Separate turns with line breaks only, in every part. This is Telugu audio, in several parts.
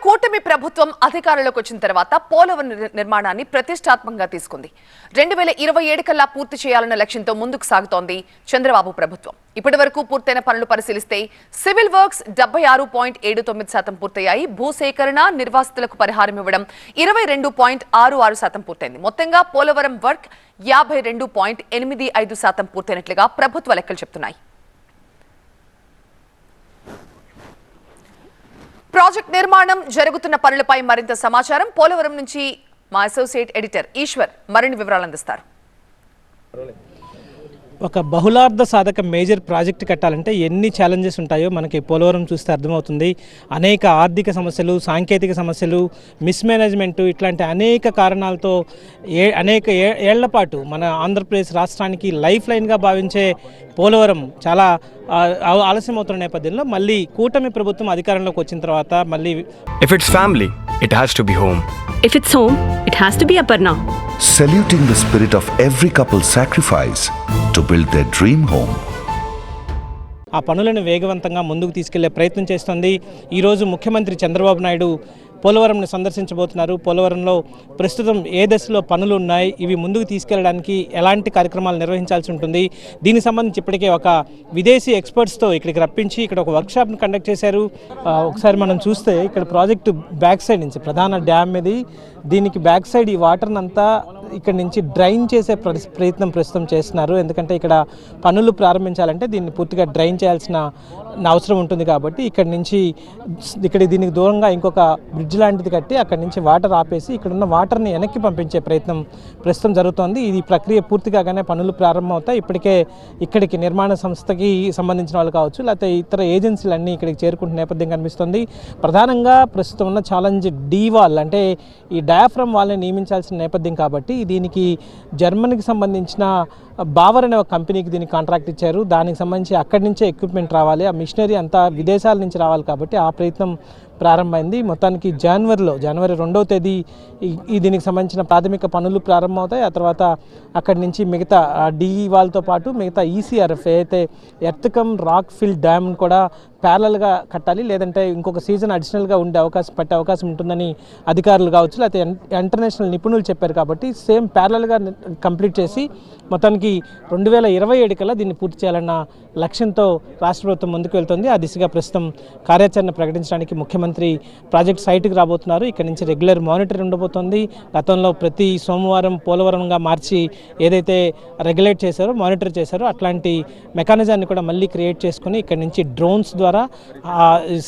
కూటమి ప్రభుత్వం అధికారంలోకి వచ్చిన తర్వాత పోలవరం నిర్మాణాన్ని ప్రతిష్టాత్మకంగా తీసుకుంది. 2027 కల్లా పూర్తి చేయాలన్న లక్ష్యంతో ముందుకు సాగుతోంది చంద్రబాబు ప్రభుత్వం. ఇప్పటివరకు పూర్తయిన పనులు పరిశీలిస్తే సివిల్ వర్క్స్ 76.79% పూర్తయ్యాయి. భూసేకరణ, నిర్వాసితులకు పరిహారం ఇవ్వడం 22.66% పూర్తయింది. మొత్తంగా పోలవరం వర్క్ 52.85% పూర్తయినట్లుగా ప్రభుత్వ లెక్కలు చెప్తున్నాయి. ప్రాజెక్ట్ నిర్మాణం జరుగుతున్న పనులపై మరింత సమాచారం పోలవరం నుంచి మా అసోసియేట్ ఎడిటర్ ఈశ్వర్ మరిన్ని వివరాలు అందిస్తారు.
ఒక బహుళార్థ సాధక మేజర్ ప్రాజెక్ట్ కట్టాలంటే ఎన్ని ఛాలెంజెస్ ఉంటాయో మనకి పోలవరం చూస్తే అర్థమవుతుంది. అనేక ఆర్థిక సమస్యలు, సాంకేతిక సమస్యలు, మిస్మేనేజ్మెంట్ ఇట్లాంటి అనేక కారణాలతో అనేక ఏళ్ల పాటు మన ఆంధ్రప్రదేశ్ రాష్ట్రానికి లైఫ్ లైన్గా భావించే పోలవరం చాలా ఆలస్యం అవుతున్న నేపథ్యంలో మళ్ళీ కూటమి ప్రభుత్వం అధికారంలోకి వచ్చిన తర్వాత మళ్ళీ
If it's family, it has to be home.
If it's home, it has to be Aparna.
Saluting the spirit of every couple's sacrifice to build their dream home.
ఆ పనులను వేగవంతంగా ముందుకు తీసుకెళ్లే ప్రయత్నం చేస్తోంది. ఈరోజు ముఖ్యమంత్రి చంద్రబాబు నాయుడు పోలవరంను సందర్శించబోతున్నారు. పోలవరంలో ప్రస్తుతం ఏ దశలో పనులు ఉన్నాయి, ఇవి ముందుకు తీసుకెళ్లడానికి ఎలాంటి కార్యక్రమాలు నిర్వహించాల్సి ఉంటుంది, దీనికి సంబంధించి ఇప్పటికే ఒక విదేశీ ఎక్స్పర్ట్స్తో ఇక్కడికి రప్పించి ఇక్కడ ఒక వర్క్షాప్ను కండక్ట్ చేశారు. ఒకసారి మనం చూస్తే ఇక్కడ ప్రాజెక్టు బ్యాక్ సైడ్ నుంచి ప్రధాన డ్యామ్ ఇది, దీనికి బ్యాక్ సైడ్ ఈ వాటర్ని అంతా ఇక్కడ నుంచి డ్రైన్ చేసే ప్రయత్నం ప్రస్తుతం చేస్తున్నారు. ఎందుకంటే ఇక్కడ పనులు ప్రారంభించాలంటే దీన్ని పూర్తిగా డ్రైన్ చేయాల్సిన అవసరం ఉంటుంది. కాబట్టి ఇక్కడ దీనికి దూరంగా ఇంకొక బ్రిడ్జ్ లాంటిది కట్టి అక్కడి నుంచి వాటర్ ఆపేసి ఇక్కడున్న వాటర్ని వెనక్కి పంపించే ప్రయత్నం ప్రస్తుతం జరుగుతోంది. ఈ ప్రక్రియ పూర్తి కాగానే పనులు ప్రారంభమవుతాయి. ఇప్పటికే ఇక్కడికి నిర్మాణ సంస్థకి సంబంధించిన వాళ్ళు కావచ్చు, లేకపోతే ఇతర ఏజెన్సీలన్నీ ఇక్కడికి చేరుకుంటున్న నేపథ్యం కనిపిస్తుంది. ప్రధానంగా ప్రస్తుతం ఉన్న ఛాలెంజ్ డీ వాల్, అంటే ఈ డయాఫ్రమ్ వాళ్ళని నియమించాల్సిన నేపథ్యం. కాబట్టి దీనికి జర్మనీకి సంబంధించిన బావర్ అనే ఒక కంపెనీకి దీనికి కాంట్రాక్ట్ ఇచ్చారు. దానికి సంబంధించి అక్కడి నుంచే ఎక్విప్మెంట్ రావాలి, ఆ మిషనరీ అంతా విదేశాల నుంచి రావాలి. కాబట్టి ఆ ప్రయత్నం ప్రారంభమైంది. మొత్తానికి జనవరి 2వ తేదీ దీనికి సంబంధించిన ప్రాథమిక పనులు ప్రారంభమవుతాయి. ఆ తర్వాత అక్కడి నుంచి మిగతా డీ వాల్తో పాటు మిగతా ఈసీఆర్ఎఫ్ ఏదైతే ఎర్త్కమ్ రాక్ ఫిల్ డ్యామ్ కూడా ప్యారలల్గా కట్టాలి, లేదంటే ఇంకొక సీజన్ అడిషనల్గా పట్టే అవకాశం ఉంటుందని అధికారులు కావచ్చు, లేకపోతే ఇంటర్నేషనల్ నిపుణులు చెప్పారు. కాబట్టి సేమ్ ప్యారలల్గా కంప్లీట్ చేసి మొత్తానికి 2027 కల్లా దీన్ని పూర్తి చేయాలన్న లక్ష్యంతో రాష్ట్ర ప్రభుత్వం ముందుకు వెళ్తుంది. ఆ దిశగా ప్రస్తుతం కార్యాచరణ ప్రకటించడానికి ముఖ్యమంత్రి ప్రాజెక్ట్ సైట్కి రాబోతున్నారు. ఇక్కడ నుంచి రెగ్యులర్ మానిటరింగ్ ఉండబోతోంది. గతంలో ప్రతి సోమవారం పోలవరంగా మార్చి ఏదైతే రెగ్యులేట్ చేశారో, మానిటర్ చేశారో, అట్లాంటి మెకానిజాన్ని కూడా మళ్ళీ క్రియేట్ చేసుకుని ఇక్కడ నుంచి డ్రోన్స్ ద్వారా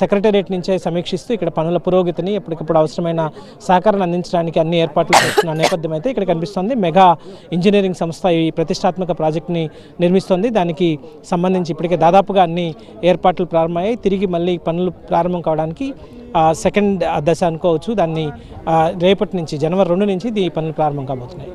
సెక్రటేరియట్ నుంచే సమీక్షిస్తూ ఇక్కడ పనుల పురోగతిని ఎప్పటికప్పుడు అవసరమైన సహకారాన్ని అందించడానికి అన్ని ఏర్పాట్లు చేస్తున్న నేపథ్యం అయితే ఇక్కడ కనిపిస్తోంది. మెగా ఇంజనీరింగ్ సంస్థ ఈ ప్రతిష్టాత్మక ప్రాజెక్ట్ని నిర్మిస్తోంది. దానికి సంబంధించి ఇప్పటికే దాదాపుగా అన్ని ఏర్పాట్లు ప్రారంభమయ్యాయి. తిరిగి మళ్ళీ పనులు ప్రారంభం కావడానికి సెకండ్ దశ అనుకోవచ్చు. దాన్ని రేపటి నుంచి జనవరి 2 నుంచి ఈ పనులు ప్రారంభం కాబోతున్నాయి.